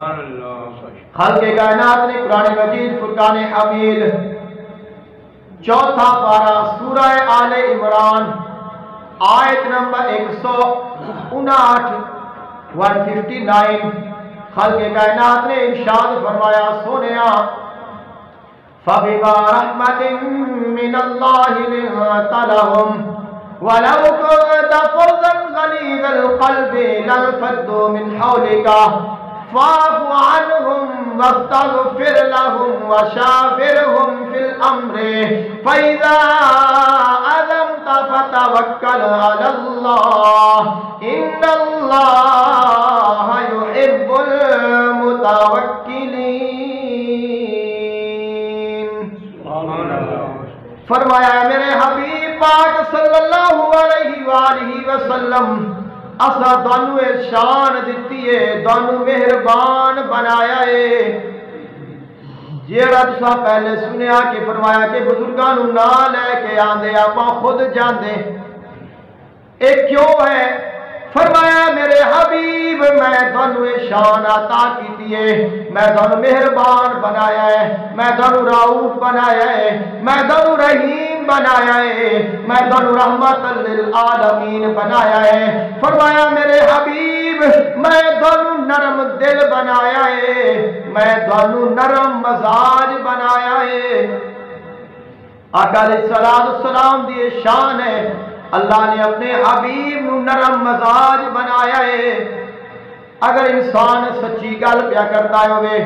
خالق کائنات نے قرآن مجید فرقان حمید چوتھا پارہ سورہ آل عمران آیت نمبر 159 خالق کائنات نے ارشاد فرمایا سونیا فَبِمَا رَحْمَةٍ مِّنَ اللَّهِ لِنتَ لَهُمْ وَلَوْ كُنتَ فَظًّا غَلِيظَ الْقَلْبِ لَانفَضُّوا مِنْ حَوْلِكَ فَاعْفُ عَنْهُمْ وَاسْتَغْفِرْ لَهُمْ وَشَاوِرْهُمْ فِي الْأَمْرِ فَإِذَا عَزَمْتَ فَتَوَكَّلْ عَلَى اللَّهِ إِنَّ اللَّهَ يُحِبُّ الْمُتَوَكِّلِينَ۔ فرمایا میرے حبیب پاک صلی اللہ علیہ وآلہ وسلم اسا دانو شان دیتی ہے، دانو مہربان بنایا ہے۔ جیڑا تسا پہلے سنیا کہ فرمایا کہ بزرگانو نہ لے کے آندے آپا خود جاندے، ایک کیوں ہے؟ فرمایا میرے حبیب میں دانو شان عطا کیتی ہے، میں دانو مہربان بنایا ہے، میں دانو رؤوف بنایا ہے، میں دانو رحیم بنایا ہے، میں دانو رحمت للعالمین بنایا ہے۔ فرمایا میرے حبیب میں دانو نرم دل بنایا ہے، میں دانو نرم مزاج بنایا ہے۔ آقا علیہ السلام دی شان ہے، اللہ نے اپنے حبیب نو نرم مزاج بنایا ہے۔ اگر انسان سچی گل پیا کرتا ہوئے،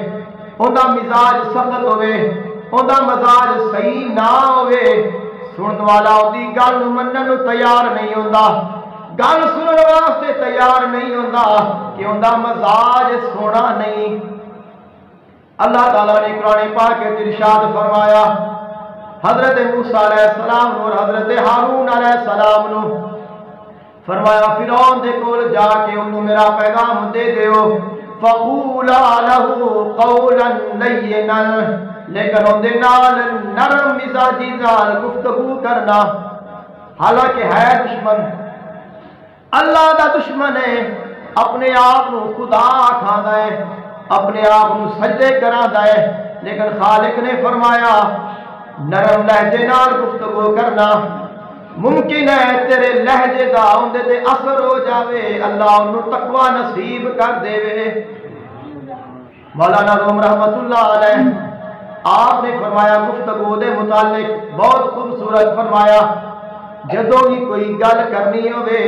اوندا مزاج سخت ہوئے، اوندا مزاج صحیح نہ ہوئے، سنن والا اودی گل نو منن نو تیار نہیں ہوندا، گل سنن واسطے تیار نہیں ہوندا کہ اوندا مزاج سونا نہیں۔ اللہ تعالیٰ نے قرآن پاک میں ارشاد فرمایا حضرت موسیٰ علیہ السلام اور حضرت ہارون علیہ السلام نو فرمایا فرعون دے کول جا کے انہوں میرا پیغام دے دیو فَقُولَا لَهُ قَوْلًا لَيِّنًا، لیکن ان دے نال نرم مزاجی نال گفتگو کرنا۔ حالانکہ ہے دشمن، اللہ دا دشمن ہے، اپنے آپ نو خدا کھاندا ہے، اپنے آپ نو سجدے کراندا ہے، لیکن خالق نے فرمایا نرم لہجے نال گفتگو کرنا۔ ممکن ہے تیرے لہجے دا اندے تے اثر ہو جاوے، اللہ انہوں تقوی نصیب کر دے وے۔ مولانا روم رحمت اللہ علیہ آپ نے فرمایا گفتگو دے متعلق بہت خوبصورت فرمایا جدوں ہی کوئی گل کرنی ہوئے،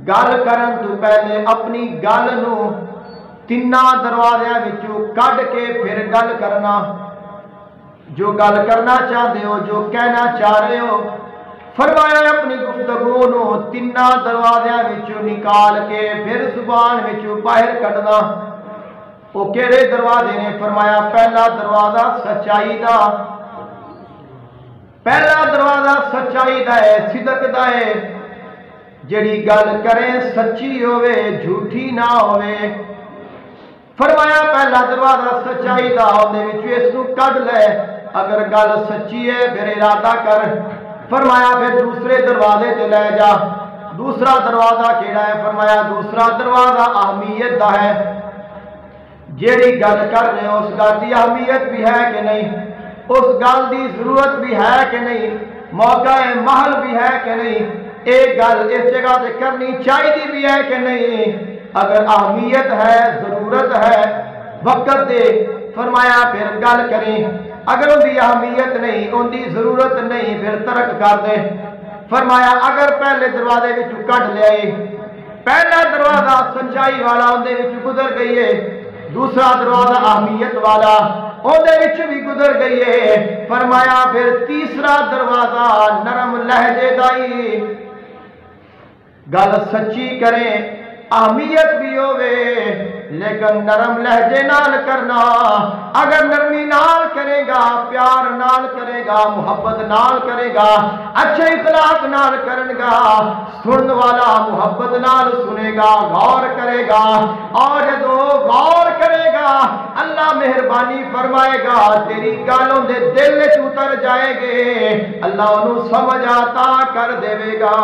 گل کرن تو پہلے اپنی گل نو تیناں دروازیاں وچوں کڈ کے پھر گل کرنا۔ جو گل کرنا چاہتے ہو، جو کہنا چاہ رہے ہو، فرمایا اپنی گفتگو نو تیناں دروازیاں وچوں نکال کے پھر زبان وچوں باہر کڈنا۔ وہ کیڑے دروازے نے؟ فرمایا پہلا دروازہ سچائی دا، پہلا دروازہ سچائی دا ہے، صدق دا ہے، جڑی گل کریں سچی ہوئے، جھوٹی نہ ہوئے۔ فرمایا پہلا دروازہ سچائی دا، اندے وچوں اس نو کڈ لے، اگر گل سچی ہے پھر ارادہ کر۔ فرمایا پھر دوسرے دروازے تے لے جا۔ دوسرا دروازہ کیڑا ہے؟ فرمایا دوسرا دروازہ اہمیت دا ہے، جیڑی گل کر رہے ہو اس گل دی اہمیت بھی ہے کہ نہیں، اس گل دی ضرورت بھی ہے کہ نہیں، موقع محل بھی ہے کہ نہیں، ایک گل اس جگہ سے کرنی چاہیے بھی ہے کہ نہیں۔ اگر اہمیت ہے، ضرورت ہے، وقت دے، فرمایا پھر گل کریں۔ اگر ان دی اہمیت نہیں، ان دی ضرورت نہیں، پھر ترک کر دے۔ فرمایا اگر پہلے دروازے وچوں کڈ لیا، پہلا دروازہ سچائی والا اندے وچوں گزر گئی ہے، دوسرا دروازہ اہمیت والا اندے وچوں بھی گزر گئی ہے، فرمایا پھر تیسرا دروازہ نرم لہجے دائی، گل سچی کریں، اہمیت بھی ہوئے لیکن نرم لہجے نال کرنا۔ اگر نرمی نال کرے گا، پیار نال کرے گا، محبت نال کرے گا، اچھے اخلاق نال کرن گا، سنن والا محبت نال سنے گا، غور کرے گا، اور جدو غور کرے گا اللہ مہربانی فرمائے گا، تیری گالوں دے دل وچ اتر جائے گے، اللہ انہوں سمجھ عطا کر دے گا۔